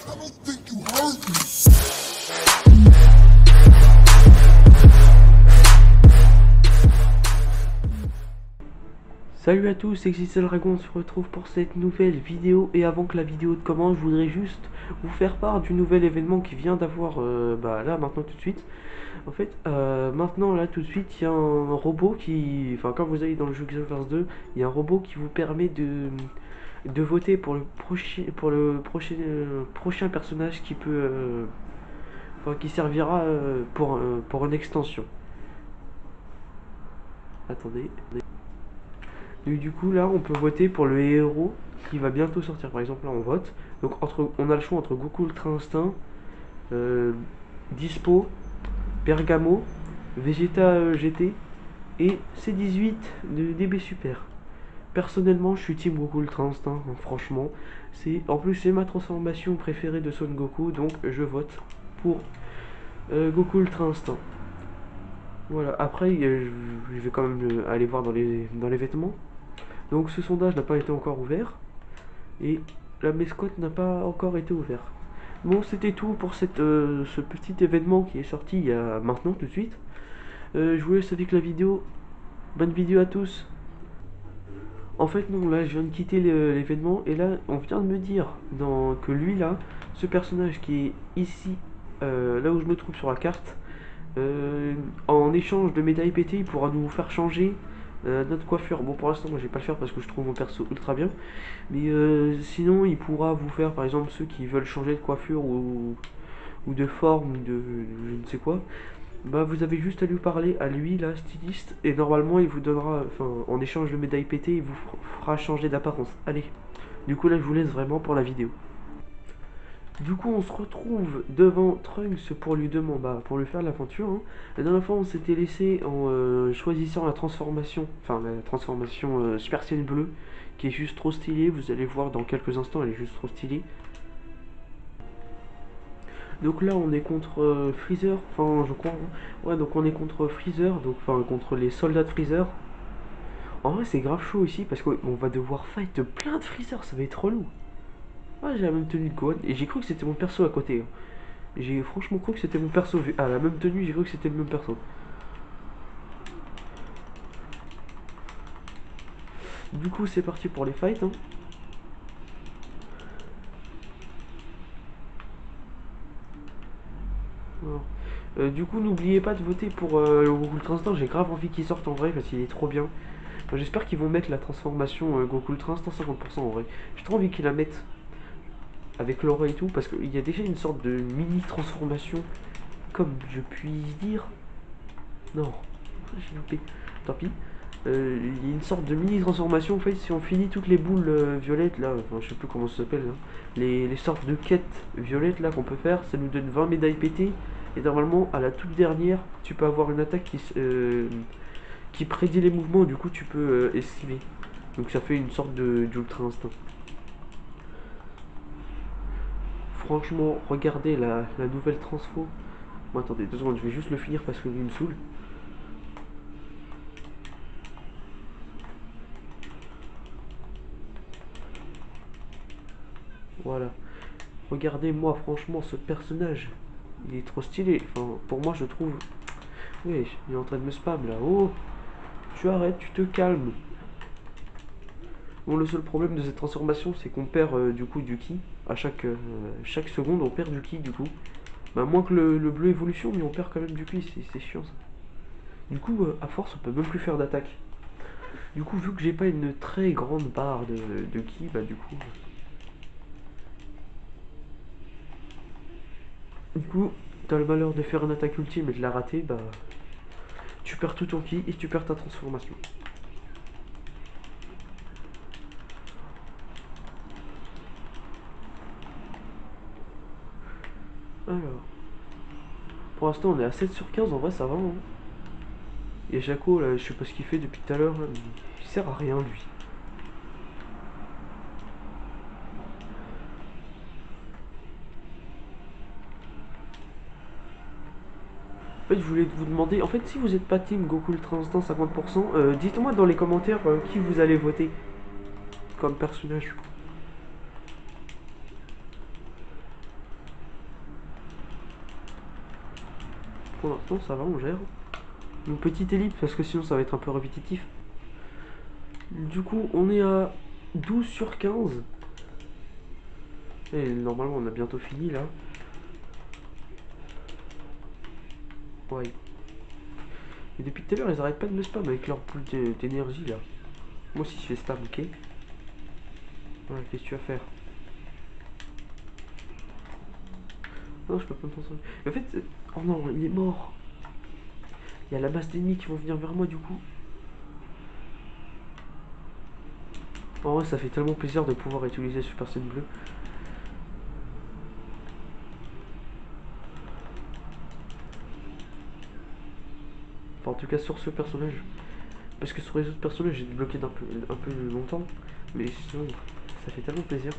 Salut à tous, c'est Xixel Dragon, on se retrouve pour cette nouvelle vidéo. Et avant que la vidéo commence, je voudrais juste vous faire part du nouvel événement qui vient d'avoir là maintenant tout de suite. En fait, maintenant là tout de suite, il y a un robot qui, enfin quand vous allez dans le jeu Xenoverse 2, il y a un robot qui vous permet de voter pour le prochain personnage qui peut, qui servira pour une extension. Attendez. Et du coup là on peut voter pour le héros qui va bientôt sortir. Par exemple là on vote. Donc on a le choix entre Goku Ultra Instinct, Dispo, Bergamo, Vegeta GT et C18 de DB Super. Personnellement je suis team Goku Ultra Instinct, hein, franchement. En plus c'est ma transformation préférée de Son Goku, donc je vote pour Goku Ultra Instinct. Voilà, après je vais quand même aller voir dans les vêtements. Donc ce sondage n'a pas été encore ouvert et la mascotte n'a pas encore été ouverte. Bon, c'était tout pour ce petit événement qui est sorti il y a maintenant tout de suite. Je vous laisse avec la vidéo. Bonne vidéo à tous. En fait non, là je viens de quitter l'événement et là on vient de me dire que lui là, ce personnage qui est ici, là où je me trouve sur la carte, en échange de médailles pétées, il pourra nous faire changer notre coiffure. Bon, pour l'instant moi je vais pas le faire parce que je trouve mon perso ultra bien, mais sinon il pourra vous faire, par exemple ceux qui veulent changer de coiffure ou de forme ou de je ne sais quoi, bah vous avez juste à lui parler à lui là, styliste, et normalement il vous donnera, enfin en échange de médailles pétées, il vous fera changer d'apparence. Allez, du coup là je vous laisse vraiment pour la vidéo. Du coup, on se retrouve devant Trunks pour lui demander, pour lui faire l'aventure. Hein. La dernière fois, on s'était laissé en choisissant la transformation, Super Saiyan Bleu, qui est juste trop stylée. Vous allez voir dans quelques instants, elle est juste trop stylée. Donc là, on est contre Freezer, enfin, je crois. Hein. Ouais, donc on est contre Freezer, donc enfin contre les soldats de Freezer. En vrai, c'est grave chaud ici parce qu'on va devoir fight plein de Freezer, ça va être relou. Ah, j'ai la même tenue de Gohan et j'ai cru que c'était mon perso à côté. Hein. J'ai franchement cru que c'était mon perso. Ah, la même tenue, j'ai cru que c'était le même perso. Du coup, c'est parti pour les fights. Hein. Du coup, n'oubliez pas de voter pour le Goku Ultra Instinct. J'ai grave envie qu'il sorte en vrai parce qu'il est trop bien. Enfin, j'espère qu'ils vont mettre la transformation Goku Ultra Instinct 50% en vrai. J'ai trop envie qu'ils la mettent avec l'aura et tout parce qu'il y a déjà une sorte de mini transformation, comme je puis dire. Non, j'ai loupé. Tant pis. Il y a une sorte de mini transformation en fait si on finit toutes les boules violettes là, enfin je sais plus comment ça s'appelle hein. Les sortes de quêtes violettes là qu'on peut faire, ça nous donne 20 médailles pétées et normalement à la toute dernière tu peux avoir une attaque qui prédit les mouvements, du coup tu peux esquiver, donc ça fait une sorte d'ultra instinct. Franchement regardez la nouvelle transfo. Bon attendez 2 secondes, je vais juste le finir parce que lui me saoule. Voilà. Regardez-moi, franchement, ce personnage. Il est trop stylé. Enfin, pour moi, je trouve... Oui, il est en train de me spam, là. Oh, tu arrêtes, tu te calmes. Bon, le seul problème de cette transformation, c'est qu'on perd, du coup, du ki. À chaque seconde, on perd du ki, du coup. Bah, moins que le bleu évolution, mais on perd quand même du ki. C'est chiant, ça. Du coup, à force, on peut même plus faire d'attaque. Du coup, vu que j'ai pas une très grande barre de ki, bah, du coup... Du coup, t'as le malheur de faire une attaque ultime et de la rater, bah... Tu perds tout ton ki et tu perds ta transformation. Alors... Pour l'instant, on est à 7 sur 15, en vrai, ça va, hein. Et Jaco, là, je sais pas ce qu'il fait depuis tout à l'heure, il sert à rien, lui. En fait, je voulais vous demander, en fait, si vous êtes pas team Goku Ultra Instinct 50%, dites-moi dans les commentaires qui vous allez voter comme personnage. Pour l'instant, ça va, on gère. Une petite ellipse, parce que sinon ça va être un peu répétitif. Du coup, on est à 12 sur 15. Et normalement, on a bientôt fini, là. Ouais. Et depuis tout à l'heure, ils arrêtent pas de me spam avec leur pool d'énergie, là. Moi aussi, je fais spam, ok? Voilà, qu'est-ce que tu vas faire? Non, je peux pas me transformer. En fait, oh non, il est mort. Il y a la masse d'ennemis qui vont venir vers moi, du coup. En vrai, ça fait tellement plaisir de pouvoir utiliser Super Saiyan Bleu. Enfin, en tout cas, sur ce personnage. Parce que sur les autres personnages, j'ai débloqué un peu longtemps. Mais sinon, ça fait tellement plaisir.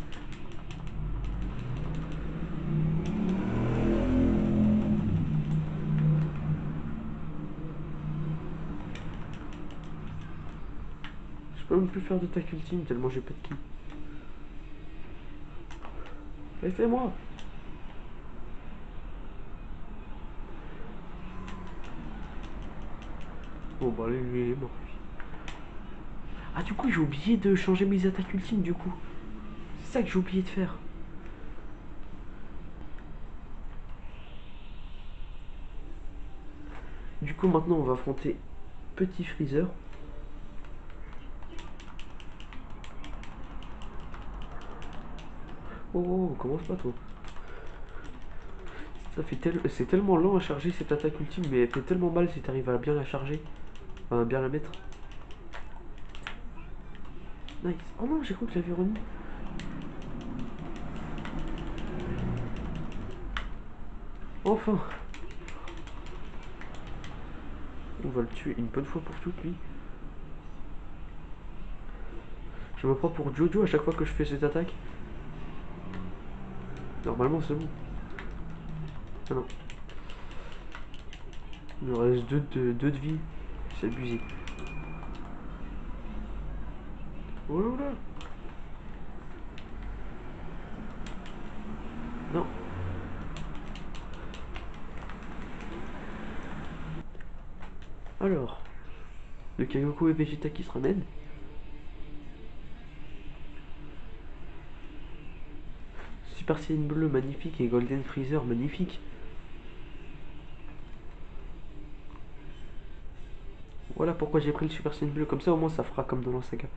Je peux même plus faire d'attaque ultime tellement j'ai pas de ki. Laissez-moi. Bon, bah, allez, lui, il est mort. Ah, du coup, j'ai oublié de changer mes attaques ultimes, du coup. C'est ça que j'ai oublié de faire. Du coup, maintenant, on va affronter Petit Freezer. Oh, oh, oh, commence pas, toi. C'est tellement lent à charger cette attaque ultime, mais elle fait tellement mal si t'arrives à bien la charger. Enfin, bien la mettre. Nice. Oh non, j'ai cru que je l'avais remis. Enfin. On va le tuer une bonne fois pour toutes, lui. Je me prends pour Jojo à chaque fois que je fais cette attaque. Normalement, c'est bon. Ah non. Il me reste deux de vie. C'est abusé. Oh là là. Non. Alors. Le Kagoku et Vegeta qui se ramènent. Super Saiyan bleu magnifique et Golden Freezer magnifique. Voilà pourquoi j'ai pris le Super Saiyan bleu. Comme ça, au moins, ça fera comme dans la saga.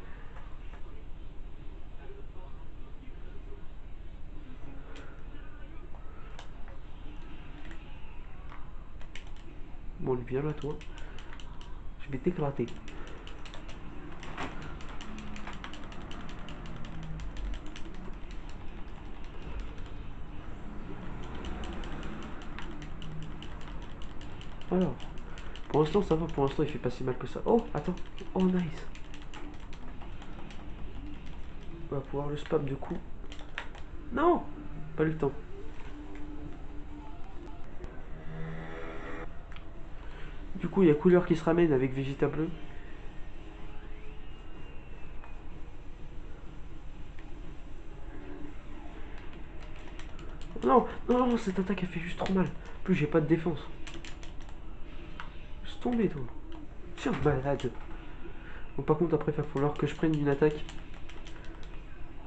Bon, lui, viens là, toi. Je vais t'éclater. Alors. Pour l'instant, ça va. Pour l'instant, il fait pas si mal que ça. Oh, attends. Oh, nice. On va pouvoir le spam du coup. Non. Pas le temps. Du coup, il y a couleur qui se ramène avec Vegeta bleu. Non, non, non, cette attaque, elle fait juste trop mal. En plus, j'ai pas de défense. Laisse tomber, toi. Tiens, malade. Bon, par contre, après, il va falloir que je prenne une attaque.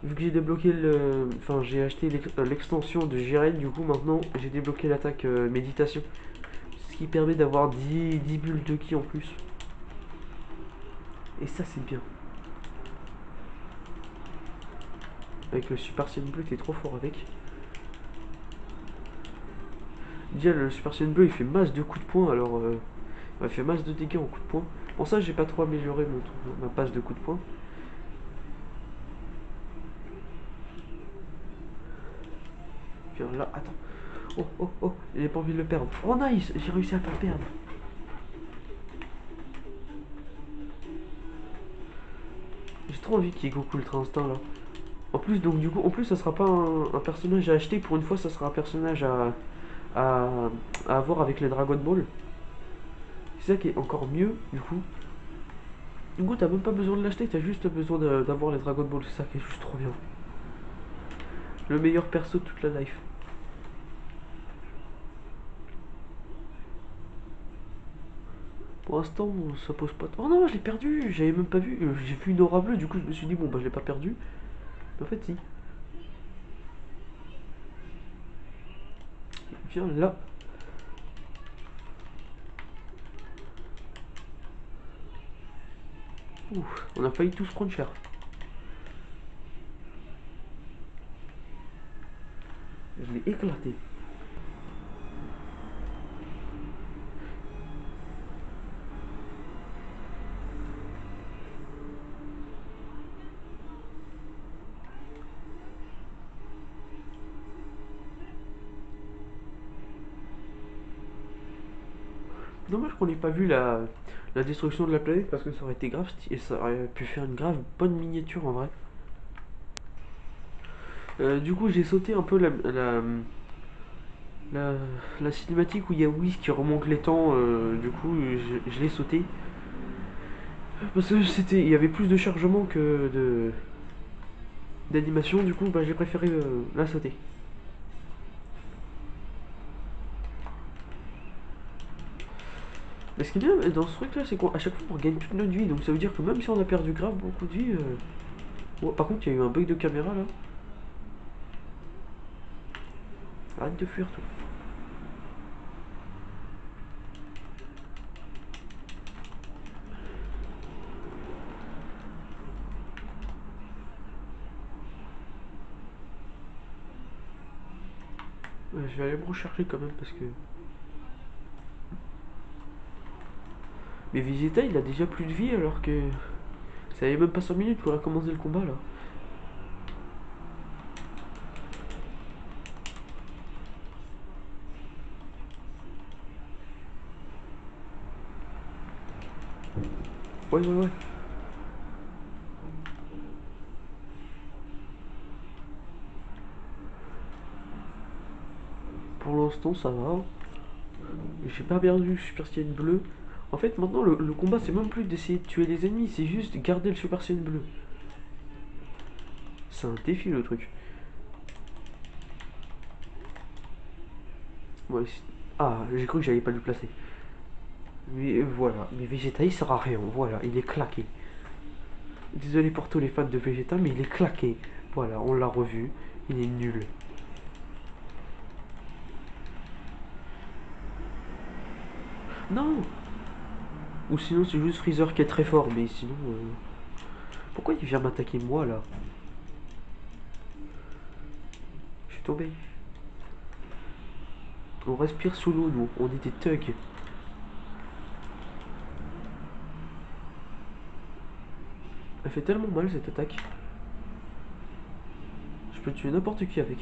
Vu que j'ai débloqué le... Enfin, j'ai acheté l'extension de Jiren, du coup, maintenant, j'ai débloqué l'attaque méditation. Ce qui permet d'avoir 10 bulles de ki en plus. Et ça, c'est bien. Avec le Super Saiyan bleu, t'es trop fort avec. Déjà, le Super Saiyan bleu, il fait masse de coups de poing, alors... il fait masse de dégâts en coups de poing. Bon, ça, j'ai pas trop amélioré ma passe de coups de poing. Puis là, attends. Oh, oh, oh, j'ai pas envie de le perdre. Oh, nice, j'ai réussi à pas le perdre. J'ai trop envie qu'il y ait Goku Ultra Instinct, là. En plus, donc, du coup, en plus, ça sera pas un personnage à acheter. Pour une fois, ça sera un personnage à, à avoir avec les Dragon Ball. C'est ça qui est encore mieux, du coup. Du coup, t'as même pas besoin de l'acheter, t'as juste besoin d'avoir les Dragon Ball. C'est ça qui est juste trop bien. Le meilleur perso de toute la life. l'instant, ça pose pas... Oh non, je l'ai perdu, j'avais même pas vu. J'ai vu une aura bleue, du coup je me suis dit, bon bah je l'ai pas perdu. Mais en fait si. Viens là. Ouh, on a failli tous prendre cher. Je l'ai éclaté. Dommage qu'on n'ait pas vu la destruction de la planète parce que ça aurait été grave et ça aurait pu faire une grave bonne miniature en vrai. Du coup, j'ai sauté un peu la, la cinématique où il y a Whis qui remonte les temps. Du coup, je l'ai sauté parce que il y avait plus de chargement que d'animation. Du coup, bah, j'ai préféré la sauter. Mais ce qui est bien dans ce truc là, c'est qu'à chaque fois on gagne toute notre vie. Donc ça veut dire que même si on a perdu grave beaucoup de vie. Oh, par contre, il y a eu un bug de caméra là. Arrête de fuir tout. Ouais, je vais aller me recharger quand même parce que. Mais Vegeta il a déjà plus de vie alors que. Ça avait même pas 5 minutes pour commencer le combat là. Ouais, ouais, ouais. Pour l'instant ça va. J'ai pas perdu le Super Saiyan bleu. En fait maintenant le combat c'est même plus d'essayer de tuer les ennemis, c'est juste garder le Super Saiyan bleu. C'est un défi le truc. Ouais, ah, j'ai cru que j'allais pas le placer. Mais voilà, mais Vegeta il sert à rien, voilà, il est claqué. Désolé pour tous les fans de Vegeta, mais il est claqué. Voilà, on l'a revu, il est nul. Non. Ou sinon c'est juste Freezer qui est très fort, mais sinon... Pourquoi il vient m'attaquer moi là? Je suis tombé. On respire sous l'eau nous, on est des thugs. Elle fait tellement mal cette attaque. Je peux tuer n'importe qui avec.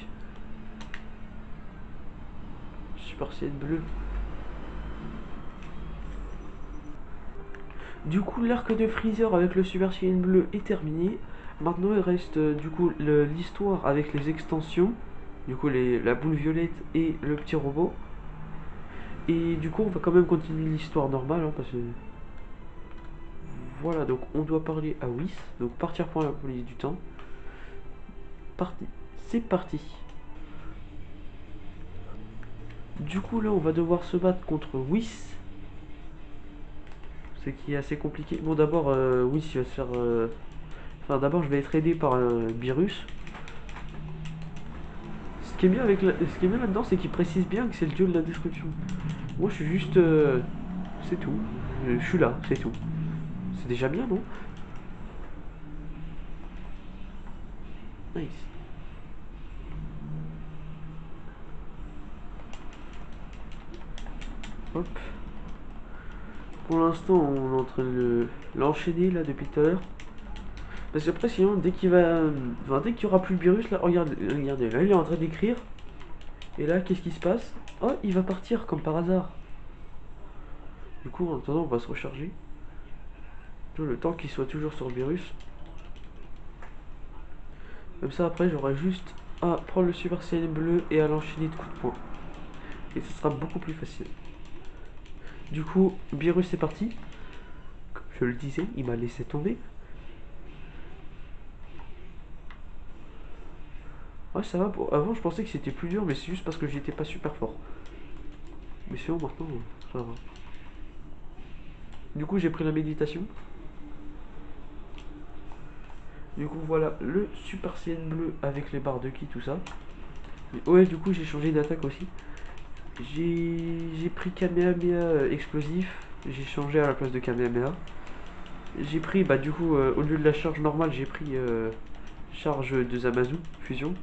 Super Saiyan bleu. Du coup l'arc de Freezer avec le Super Saiyan bleu est terminé. Maintenant il reste du coup l'histoire avec les extensions. Du coup la boule violette et le petit robot. Et du coup on va quand même continuer l'histoire normale hein, parce que... Voilà, donc on doit parler à Whis. Donc partir pour la police du temps. Parti. C'est parti. Du coup là on va devoir se battre contre Whis. Ce qui est assez compliqué. Bon d'abord Whis il va se faire... Enfin d'abord je vais être aidé par un virus. Ce qui est bien avec ce qui est bien là-dedans c'est qu'il précise bien que c'est le dieu de la destruction. Moi je suis juste... C'est tout. Je suis là, c'est tout. C'est déjà bien non? Nice. Hop. Pour l'instant on est en train de l'enchaîner là depuis tout à l'heure. Parce qu'après sinon dès qu'il va... Enfin dès qu'il y aura plus le virus là, regardez, là il est en train d'écrire. Et là qu'est-ce qui se passe? Oh il va partir comme par hasard. Du coup en attendant on va se recharger. Le temps qu'il soit toujours sur le virus. Comme ça après j'aurai juste à prendre le Super Saiyan bleu et à l'enchaîner de coups de poing. Et ce sera beaucoup plus facile. Du coup, virus c'est parti. Comme je le disais, il m'a laissé tomber. Ouais ça va, avant je pensais que c'était plus dur mais c'est juste parce que j'étais pas super fort. Mais sinon maintenant ça va. Du coup, j'ai pris la méditation. Du coup, voilà le Super Saiyan bleu avec les barres de ki, tout ça. Et ouais, du coup, j'ai changé d'attaque aussi. J'ai pris Kamehameha explosif. J'ai changé à la place de Kamehameha. J'ai pris, bah du coup, au lieu de la charge normale, j'ai pris charge de Zamasu, fusion.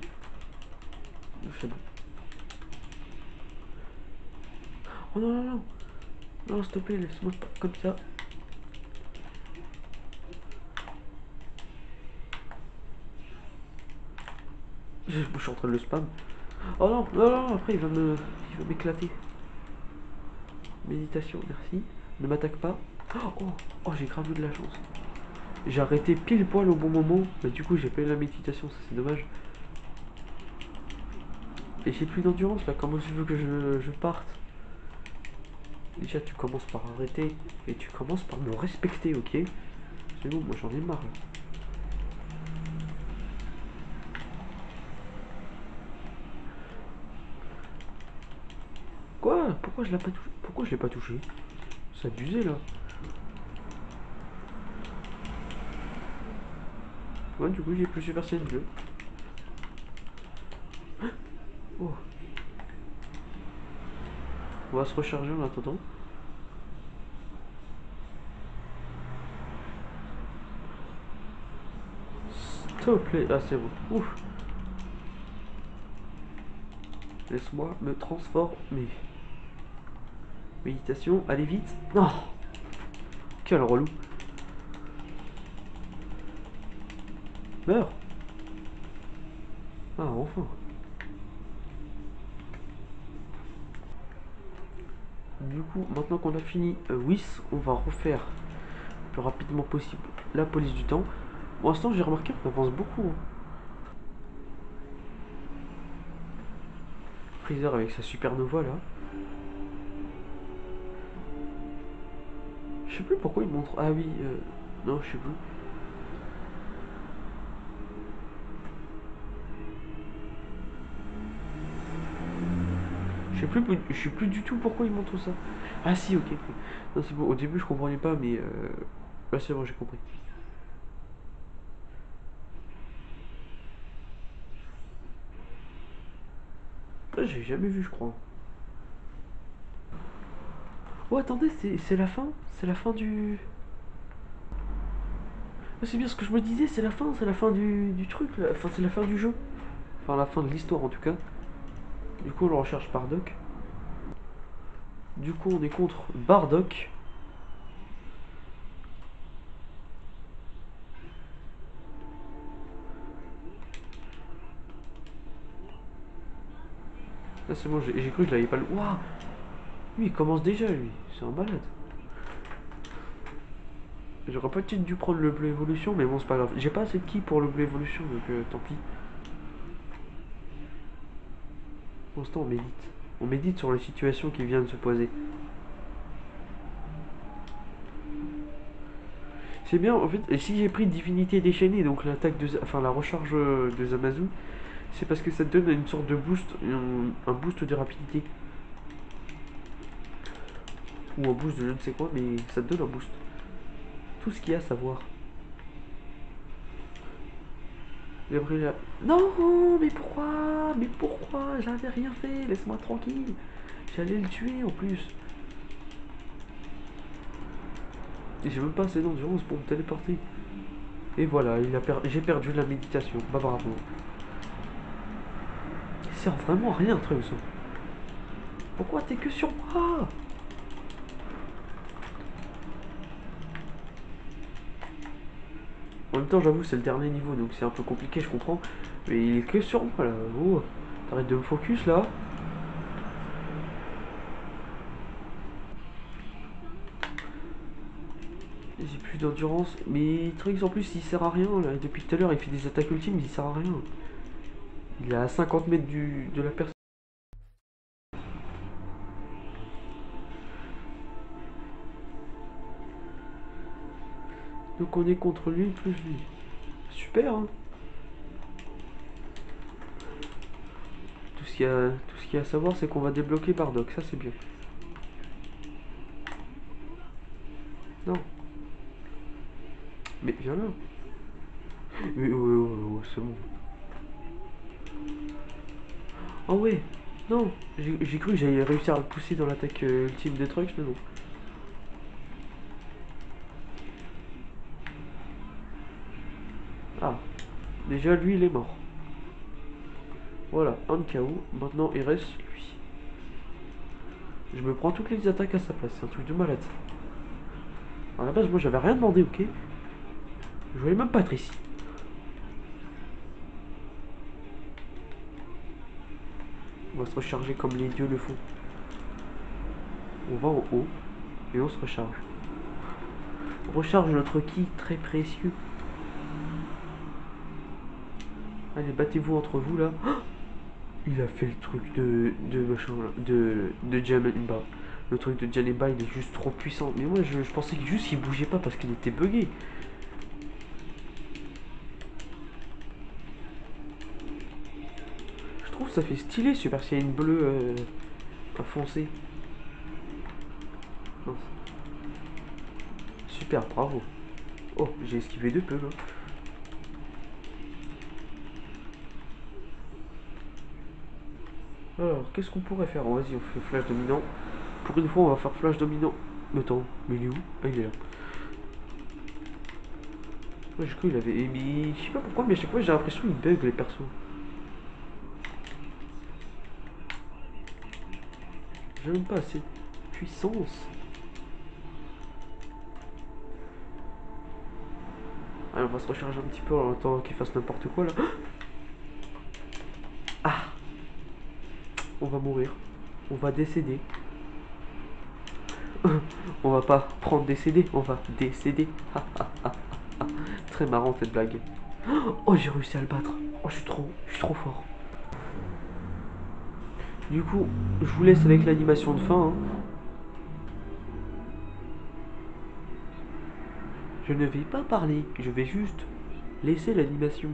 C'est bon. Oh non, non, non. Non, s'il te plaît, laisse-moi pas comme ça. Je suis en train de le spam. Oh non, non, non, après il va m'éclater. Méditation, merci. Ne m'attaque pas. Oh, oh, j'ai grave eu de la chance. J'ai arrêté pile poil au bon moment. Bah, du coup, j'ai pas eu la méditation, ça c'est dommage. Et j'ai plus d'endurance là. Comment tu veux que je parte? Déjà, tu commences par arrêter. Et tu commences par me respecter, ok? C'est bon, moi j'en ai marre là. Quoi? Pourquoi je l'ai pas touché? Pourquoi je l'ai pas touché? C'est abusé là. Ouais, du coup, j'ai plus Super Saiyan bleu. Oh, on va se recharger en attendant. S'il te plaît. Ah, c'est bon. Ouf. Laisse-moi me transformer. Méditation, allez vite. Oh, quel relou. Meurs. Ah, enfin. Du coup, maintenant qu'on a fini Whis, on va refaire le plus rapidement possible la police du temps. Pour l'instant, j'ai remarqué qu'on avance beaucoup, hein. Freezer avec sa supernova là. Je sais plus pourquoi il montre. Ah oui, non, je sais plus. Je sais plus du tout pourquoi il montre ça. Ah si, ok. Non, c'est bon. Au début, je comprenais pas, mais là, c'est bon, j'ai compris. Ah, j'ai jamais vu, je crois. Oh, attendez, c'est la fin. C'est la fin du. Ah, c'est bien ce que je me disais. C'est la fin du truc. Là. Enfin, c'est la fin du jeu. Enfin, la fin de l'histoire en tout cas. Du coup, on le recherche Bardock. Du coup, on est contre Bardock. Là, c'est bon, j'ai cru que je l'avais pas. Waouh! Lui, il commence déjà, lui. C'est un malade. J'aurais peut-être dû prendre le bleu évolution, mais bon, c'est pas grave. J'ai pas assez de ki pour le bleu évolution, donc tant pis. Pour l'instant, on médite. On médite sur la situation qui vient de se poser. C'est bien, en fait, et si j'ai pris divinité déchaînée, donc l'attaque de. Enfin, la recharge de Zamasu, c'est parce que ça te donne une sorte de boost, un boost de rapidité. Ou un boost de je ne sais quoi, mais ça te donne un boost. Tout ce qu'il y a à savoir. Gabriel. Non, mais pourquoi? Mais pourquoi? J'avais rien fait, laisse-moi tranquille. J'allais le tuer en plus. Et j'ai même pas assez d'endurance pour me téléporter. Et voilà, j'ai perdu la méditation. Bah bravo. Il sert vraiment à rien, truc ça. Pourquoi t'es que sur moi? En même temps, j'avoue, c'est le dernier niveau, donc c'est un peu compliqué, je comprends. Mais il est que sur moi là. Oh, t'arrêtes de me focus là. J'ai plus d'endurance. Mais Trix en plus, il sert à rien là. Depuis tout à l'heure, il fait des attaques ultimes, il sert à rien. Il est à 50 mètres de la personne. Donc on est contre lui plus lui. Super, hein. Tout ce qu'il y a à savoir, c'est qu'on va débloquer Bardock. Ça, c'est bien. Non. Mais viens là. Mais ouais, c'est bon. Oh ouais. Non. J'ai cru que j'allais réussir à le pousser dans l'attaque ultime des trucs, mais non. Ah. Déjà, lui, il est mort. Voilà, un KO. Maintenant, il reste lui. Je me prends toutes les attaques à sa place. C'est un truc de malade. À la base, moi, j'avais rien demandé, ok. Je voulais même pas être ici. On va se recharger comme les dieux le font. On va en haut et on se recharge. On recharge notre ki très précieux. Allez, battez-vous entre vous là. Oh, il a fait le truc de machin là, de Janemba. Le truc de Janemba, il est juste trop puissant. Mais moi, je pensais que juste il bougeait pas parce qu'il était bugué. Je trouve que ça fait stylé Super Saiyan bleu foncé. Non, super, bravo. Oh, j'ai esquivé de peu là. Alors, qu'est-ce qu'on pourrait faire? Oh, vas-y, on fait flash dominant. Pour une fois, on va faire flash dominant. Mais attends, mais il est où? Ah, il est là. Ouais, j'ai cru qu'il avait. Mais je sais pas pourquoi, mais à chaque fois, j'ai l'impression qu'il bug les persos. J'ai même pas assez de puissance. Allez, on va se recharger un petit peu en attendant qu'il fasse n'importe quoi là. Ah, on va mourir. On va décéder. On va pas prendre décéder, on va décéder. Très marrant cette blague. Oh, j'ai réussi à le battre. Oh, je suis trop fort. Du coup, je vous laisse avec l'animation de fin. Hein. Je ne vais pas parler, je vais juste laisser l'animation.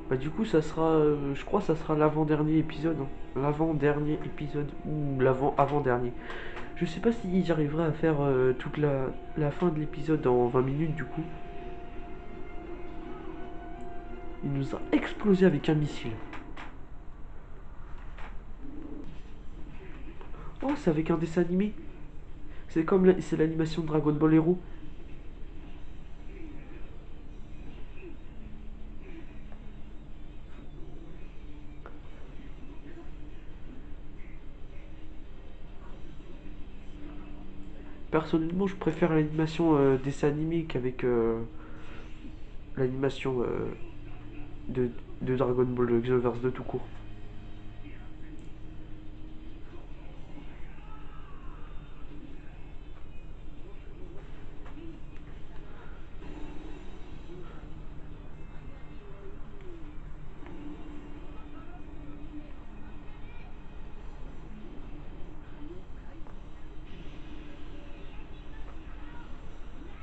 Bah du coup ça sera, je crois que ça sera l'avant-dernier épisode. Hein. L'avant-dernier épisode ou l'avant-avant-dernier. Je sais pas si j'arriverai à faire toute la fin de l'épisode en 20 minutes du coup. Il nous a explosé avec un missile. Oh, c'est avec un dessin animé. C'est comme c'est l'animation de Dragon Ball Hero. Personnellement, je préfère l'animation dessin animé qu'avec l'animation de, de Dragon Ball Xenoverse 2 tout court.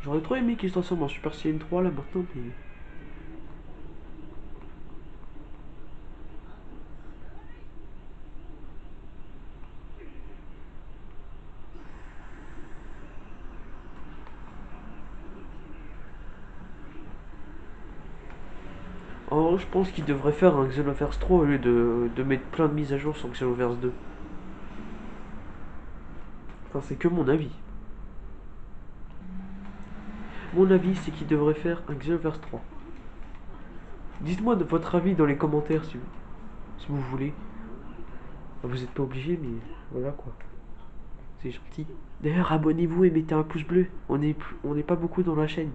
J'aurais trop aimé qu'il se transforme en Super Saiyan 3 là maintenant, mais. Oh, je pense qu'il devrait faire un Xenoverse 3 au lieu de mettre plein de mises à jour sur Xenoverse 2. Enfin, c'est que mon avis. Mon avis, c'est qu'il devrait faire un Xenoverse 3. Dites-moi de votre avis dans les commentaires si vous voulez. Vous n'êtes pas obligé, mais voilà quoi. C'est gentil. D'ailleurs, abonnez-vous et mettez un pouce bleu. On n'est pas beaucoup dans la chaîne.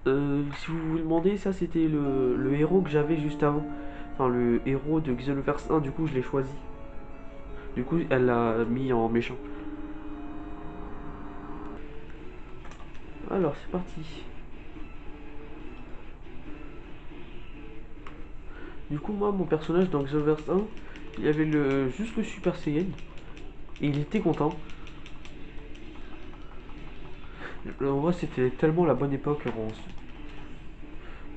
Si vous vous demandez, ça c'était le héros que j'avais juste avant. Enfin, le héros de Xenoverse 1, du coup, je l'ai choisi. Du coup, elle l'a mis en méchant. Alors, c'est parti. Du coup, moi, mon personnage dans Xenoverse 1, il y avait juste le Super Saiyan. Et il était content. En vrai, c'était tellement la bonne époque.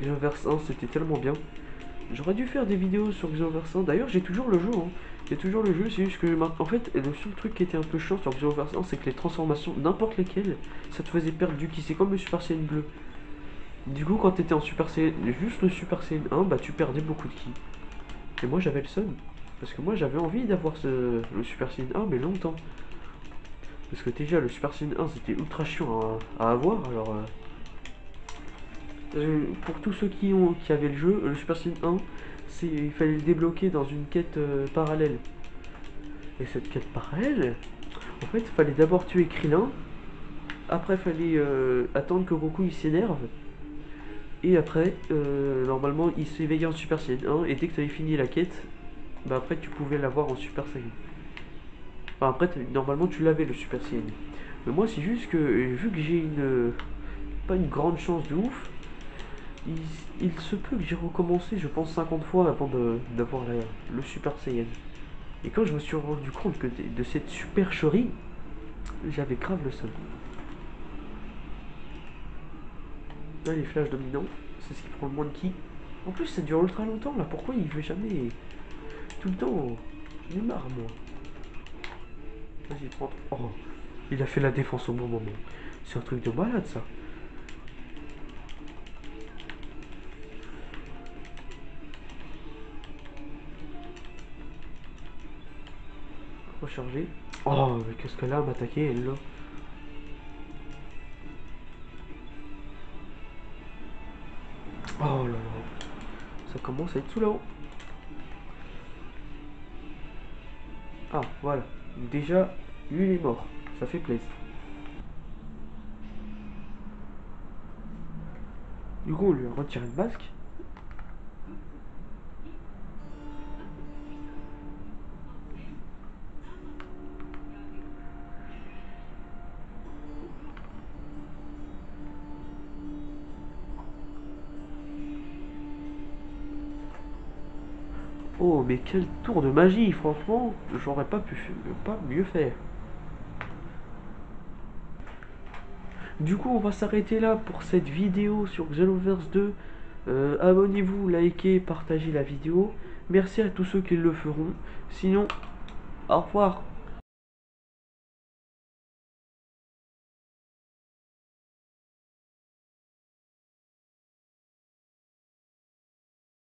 Xenoverse 1, c'était tellement bien. J'aurais dû faire des vidéos sur Xenoverse 1. D'ailleurs, j'ai toujours le jeu. Hein. J'ai toujours le jeu, c'est juste que en fait, le seul truc qui était un peu chiant sur Xenoverse 1, c'est que les transformations, n'importe lesquelles, ça te faisait perdre du ki. C'est comme le Super Saiyan bleu. Du coup, quand t'étais en Super Saiyan, juste le Super Saiyan 1, bah tu perdais beaucoup de ki. Et moi, j'avais le seum. Parce que moi, j'avais envie d'avoir le Super Saiyan 1, mais longtemps. Parce que déjà, le Super Saiyan 1, c'était ultra chiant à avoir. Alors, pour tous ceux qui avaient le jeu, le Super Saiyan 1, il fallait le débloquer dans une quête parallèle. Et cette quête parallèle, en fait, il fallait d'abord tuer Krillin, après, il fallait attendre que Goku il s'énerve, et après, normalement, il s'éveillait en Super Saiyan 1, et dès que tu avais fini la quête, bah après, tu pouvais l'avoir en Super Saiyan. Enfin, après, normalement, tu l'avais le Super Saiyan. Mais moi, c'est juste que, vu que j'ai pas une grande chance de ouf, il, il se peut que j'ai recommencé, je pense, 50 fois avant d'avoir le Super Saiyan. Et quand je me suis rendu compte que de cette supercherie, j'avais grave le seum. Là, les flashs dominants, c'est ce qui prend le moins de ki. En plus, ça dure ultra longtemps là. Pourquoi il veut jamais tout le temps? J'en ai marre, moi. Vas-y, prends. Oh, il a fait la défense au bon moment. C'est un truc de malade, ça. Recharger. Oh, mais qu'est-ce qu'elle a à m'attaquer, elle là? Oh là là. Ça commence à être sous là-haut. Ah, voilà. Déjà, lui, il est mort. Ça fait plaisir. Du coup, on lui a retiré le masque. Oh, mais quel tour de magie, franchement, j'aurais pas mieux faire. Du coup, on va s'arrêter là pour cette vidéo sur Xenoverse 2. Abonnez-vous, likez, partagez la vidéo. Merci à tous ceux qui le feront. Sinon, au revoir.